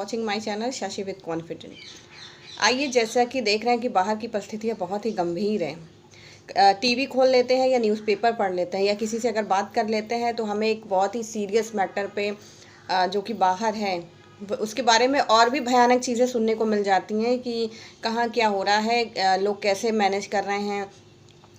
Watching my channel Shashi with confident. आइए, जैसा कि देख रहे हैं कि बाहर की परिस्थितियाँ बहुत ही गंभीर हैं। टीवी खोल लेते हैं या न्यूज़पेपर पढ़ लेते हैं या किसी से अगर बात कर लेते हैं तो हमें एक बहुत ही सीरियस मैटर पे जो कि बाहर है उसके बारे में और भी भयानक चीज़ें सुनने को मिल जाती हैं कि कहाँ क्या हो रहा है, लोग कैसे मैनेज कर रहे हैं,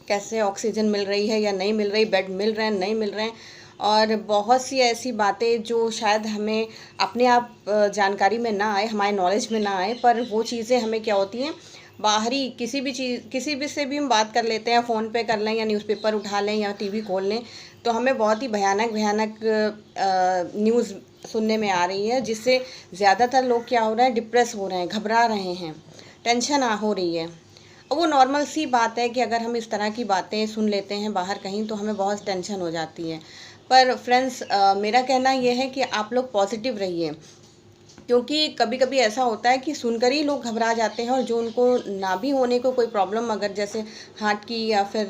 कैसे ऑक्सीजन मिल रही है या नहीं मिल रही, बेड मिल रहे हैं नहीं मिल रहे हैं, और बहुत सी ऐसी बातें जो शायद हमें अपने आप जानकारी में ना आए, हमारे नॉलेज में ना आए, पर वो चीज़ें हमें क्या होती हैं, बाहरी किसी भी से भी हम बात कर लेते हैं, फ़ोन पे कर लें या न्यूज़पेपर उठा लें या टीवी खोल लें, तो हमें बहुत ही भयानक न्यूज़ सुनने में आ रही है, जिससे ज़्यादातर लोग क्या हो रहा है, डिप्रेस हो रहे हैं, घबरा रहे हैं, टेंशन हो रही है। वो नॉर्मल सी बात है कि अगर हम इस तरह की बातें सुन लेते हैं बाहर कहीं तो हमें बहुत टेंशन हो जाती है। पर फ्रेंड्स, मेरा कहना यह है कि आप लोग पॉजिटिव रहिए, क्योंकि कभी कभी ऐसा होता है कि सुनकर ही लोग घबरा जाते हैं, और जो उनको ना भी होने को कोई प्रॉब्लम, अगर जैसे हार्ट की या फिर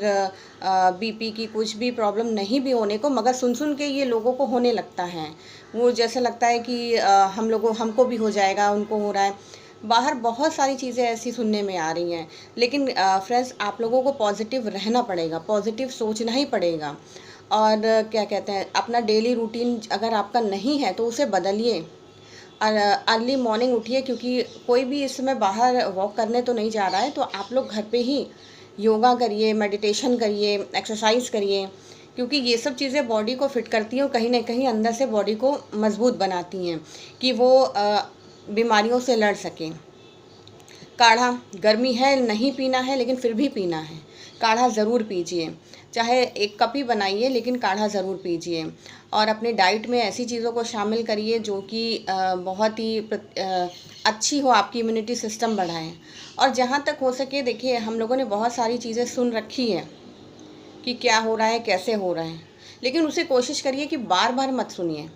बीपी की कुछ भी प्रॉब्लम नहीं भी होने को, मगर सुन के ये लोगों को होने लगता है। वो जैसे लगता है कि हमको भी हो जाएगा, उनको हो रहा है। बाहर बहुत सारी चीज़ें ऐसी सुनने में आ रही हैं, लेकिन फ्रेंड्स, आप लोगों को पॉजिटिव रहना पड़ेगा, पॉजिटिव सोचना ही पड़ेगा। और क्या कहते हैं, अपना डेली रूटीन अगर आपका नहीं है तो उसे बदलिए। अर्ली मॉर्निंग उठिए, क्योंकि कोई भी इस समय बाहर वॉक करने तो नहीं जा रहा है, तो आप लोग घर पे ही योगा करिए, मेडिटेशन करिए, एक्सरसाइज करिए, क्योंकि ये सब चीज़ें बॉडी को फिट करती हैं और कहीं ना कहीं अंदर से बॉडी को मजबूत बनाती हैं कि वो बीमारियों से लड़ सकें। काढ़ा, गर्मी है, नहीं पीना है लेकिन फिर भी पीना है, काढ़ा ज़रूर पीजिए, चाहे 1 कप ही बनाइए लेकिन काढ़ा ज़रूर पीजिए। और अपने डाइट में ऐसी चीज़ों को शामिल करिए जो कि बहुत ही अच्छी हो, आपकी इम्यूनिटी सिस्टम बढ़ाएं। और जहाँ तक हो सके, देखिए, हम लोगों ने बहुत सारी चीज़ें सुन रखी है कि क्या हो रहा है, कैसे हो रहा है, लेकिन उसे कोशिश करिए कि बार बार मत सुनिए।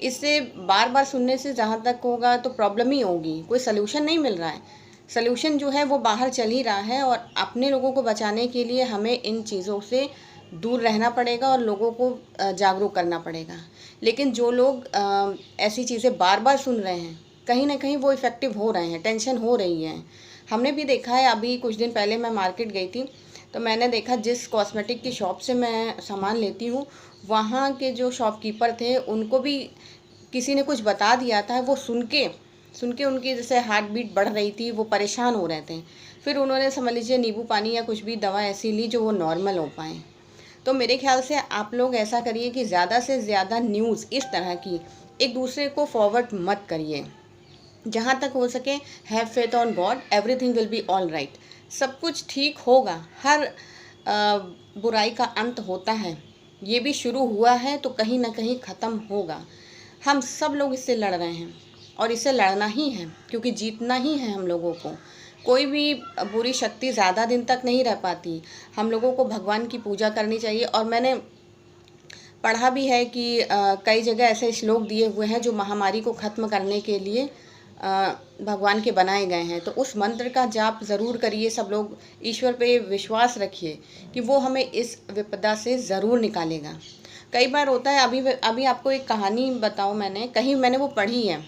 इससे बार बार सुनने से जहाँ तक होगा तो प्रॉब्लम ही होगी, कोई सल्यूशन नहीं मिल रहा है। सल्यूशन जो है वो बाहर चल ही रहा है, और अपने लोगों को बचाने के लिए हमें इन चीज़ों से दूर रहना पड़ेगा और लोगों को जागरूक करना पड़ेगा। लेकिन जो लोग ऐसी चीज़ें बार बार सुन रहे हैं, कहीं ना कहीं वो इफ़ेक्टिव हो रहे हैं, टेंशन हो रही है। हमने भी देखा है, अभी कुछ दिन पहले मैं मार्केट गई थी तो मैंने देखा, जिस कॉस्मेटिक की शॉप से मैं सामान लेती हूँ, वहाँ के जो शॉपकीपर थे उनको भी किसी ने कुछ बता दिया था। वो सुन के उनकी जैसे हार्ट बीट बढ़ रही थी, वो परेशान हो रहे थे। फिर उन्होंने, समझ लीजिए, नींबू पानी या कुछ भी दवा ऐसी ली जो वो नॉर्मल हो पाए। तो मेरे ख्याल से आप लोग ऐसा करिए कि ज़्यादा से ज़्यादा न्यूज़ इस तरह की एक दूसरे को फॉरवर्ड मत करिए। जहाँ तक हो सके, have faith on God, everything will be all right. सब कुछ ठीक होगा। हर बुराई का अंत होता है, ये भी शुरू हुआ है तो कहीं ना कहीं ख़त्म होगा। हम सब लोग इससे लड़ रहे हैं और इससे लड़ना ही है, क्योंकि जीतना ही है हम लोगों को। कोई भी बुरी शक्ति ज़्यादा दिन तक नहीं रह पाती। हम लोगों को भगवान की पूजा करनी चाहिए। और मैंने पढ़ा भी है कि कई जगह ऐसे श्लोक दिए हुए हैं जो महामारी को ख़त्म करने के लिए भगवान के बनाए गए हैं। तो उस मंत्र का जाप ज़रूर करिए सब लोग। ईश्वर पे विश्वास रखिए कि वो हमें इस विपदा से ज़रूर निकालेगा। कई बार होता है, अभी आपको एक कहानी बताऊं, मैंने मैंने वो पढ़ी है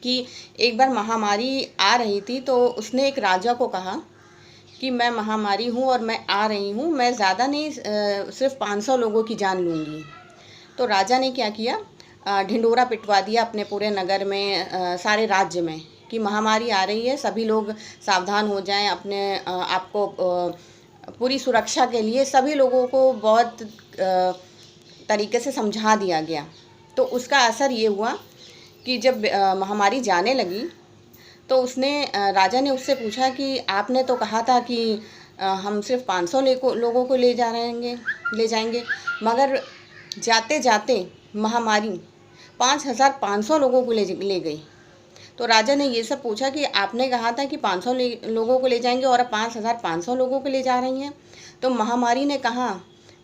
कि एक बार महामारी आ रही थी, तो उसने एक राजा को कहा कि मैं महामारी हूँ और मैं आ रही हूँ, मैं ज़्यादा नहीं, सिर्फ 500 लोगों की जान लूँगी। तो राजा ने क्या किया, ढिंढोरा पिटवा दिया अपने पूरे नगर में, सारे राज्य में, कि महामारी आ रही है, सभी लोग सावधान हो जाएं। अपने आपको पूरी सुरक्षा के लिए सभी लोगों को बहुत तरीके से समझा दिया गया। तो उसका असर ये हुआ कि जब महामारी जाने लगी तो राजा ने उससे पूछा कि आपने तो कहा था कि हम सिर्फ 500 लोगों को ले जाएंगे, मगर जाते जाते महामारी 5500 लोगों को ले गई। तो राजा ने ये सब पूछा कि आपने कहा था कि 500 लोगों को ले जाएंगे और अब 5500 लोगों को ले जा रही हैं। तो महामारी ने कहा,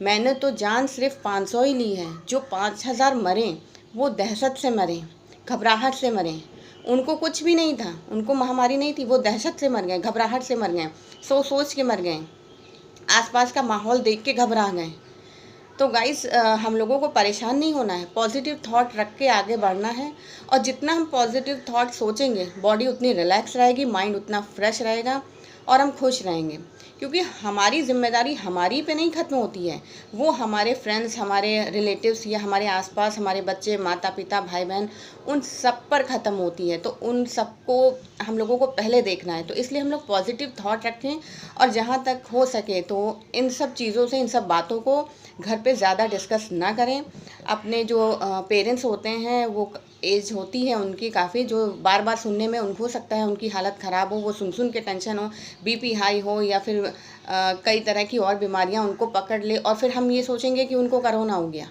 मैंने तो जान सिर्फ 500 ही ली है, जो 5000 मरे वो दहशत से मरे, घबराहट से मरे। उनको कुछ भी नहीं था, उनको महामारी नहीं थी, वो दहशत से मर गए, घबराहट से मर गए, सोच के मर गए, आसपास का माहौल देख के घबरा गए। तो गाइस हम लोगों को परेशान नहीं होना है, पॉजिटिव थॉट रख के आगे बढ़ना है। और जितना हम पॉजिटिव थॉट सोचेंगे, बॉडी उतनी रिलैक्स रहेगी, माइंड उतना फ्रेश रहेगा और हम खुश रहेंगे। क्योंकि हमारी ज़िम्मेदारी हमारी पे नहीं ख़त्म होती है, वो हमारे फ्रेंड्स, हमारे रिलेटिव्स या हमारे आसपास हमारे बच्चे, माता पिता, भाई बहन, उन सब पर ख़त्म होती है। तो उन सबको हम लोगों को पहले देखना है। तो इसलिए हम लोग पॉजिटिव थॉट रखें और जहाँ तक हो सके तो इन सब चीज़ों से, इन सब बातों को घर पे ज़्यादा डिस्कस ना करें। अपने जो पेरेंट्स होते हैं, वो एज होती है उनकी काफ़ी, जो बार बार सुनने में उनको हो सकता है उनकी हालत ख़राब हो, वो सुन के टेंशन हो, बीपी हाई हो या फिर कई तरह की और बीमारियां उनको पकड़ ले और फिर हम ये सोचेंगे कि उनको कोरोना हो गया।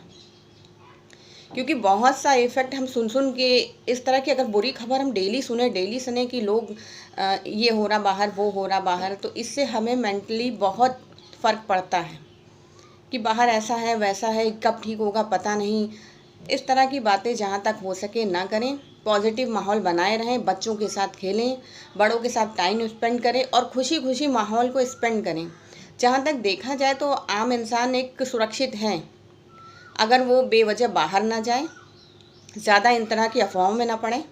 क्योंकि बहुत सा इफ़ेक्ट हम सुन के, इस तरह की अगर बुरी खबर हम डेली सुने कि लोग ये हो रहा बाहर, वो हो रहा बाहर, तो इससे हमें मेंटली बहुत फ़र्क पड़ता है कि बाहर ऐसा है, वैसा है, कब ठीक होगा पता नहीं। इस तरह की बातें जहाँ तक हो सके ना करें। पॉजिटिव माहौल बनाए रहें, बच्चों के साथ खेलें, बड़ों के साथ टाइम स्पेंड करें और खुशी खुशी माहौल को स्पेंड करें। जहाँ तक देखा जाए तो आम इंसान एक सुरक्षित है, अगर वो बेवजह बाहर ना जाए, ज़्यादा इन तरह की अफवाहों में ना पड़े।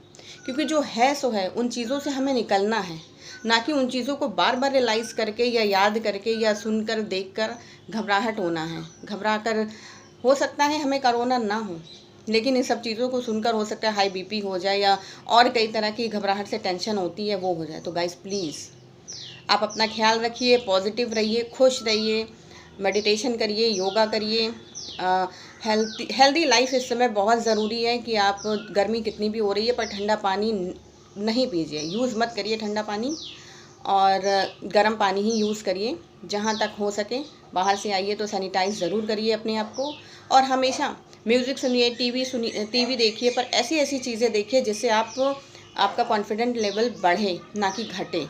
क्योंकि जो है सो है, उन चीज़ों से हमें निकलना है, ना कि उन चीज़ों को बार बार रियलाइज़ करके या याद करके या सुनकर देखकर घबराहट होना है। घबरा कर हो सकता है हमें कोरोना ना हो, लेकिन इन सब चीज़ों को सुनकर हो सकता है हाई बीपी हो जाए या और कई तरह की घबराहट से टेंशन होती है वो हो जाए। तो गाइस प्लीज़ आप अपना ख्याल रखिए, पॉजिटिव रहिए, खुश रहिए, मेडिटेशन करिए, योगा करिए। हेल्दी लाइफ इस समय बहुत ज़रूरी है कि आप, गर्मी कितनी भी हो रही है पर ठंडा पानी नहीं पीजिए, यूज़ मत करिए ठंडा पानी, और गर्म पानी ही यूज़ करिए जहाँ तक हो सके। बाहर से आइए तो सैनिटाइज़ ज़रूर करिए अपने आप को, और हमेशा म्यूज़िक सुनिए, टीवी देखिए, पर ऐसी ऐसी चीज़ें देखिए जिससे आपका कॉन्फिडेंट लेवल बढ़े, ना कि घटे।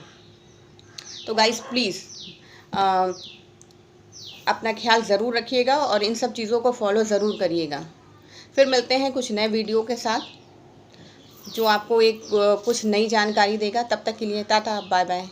तो गाइस प्लीज़ अपना ख्याल ज़रूर रखिएगा और इन सब चीज़ों को फॉलो ज़रूर करिएगा। फिर मिलते हैं कुछ नए वीडियो के साथ जो आपको एक कुछ नई जानकारी देगा। तब तक के लिए टाटा, बाय बाय।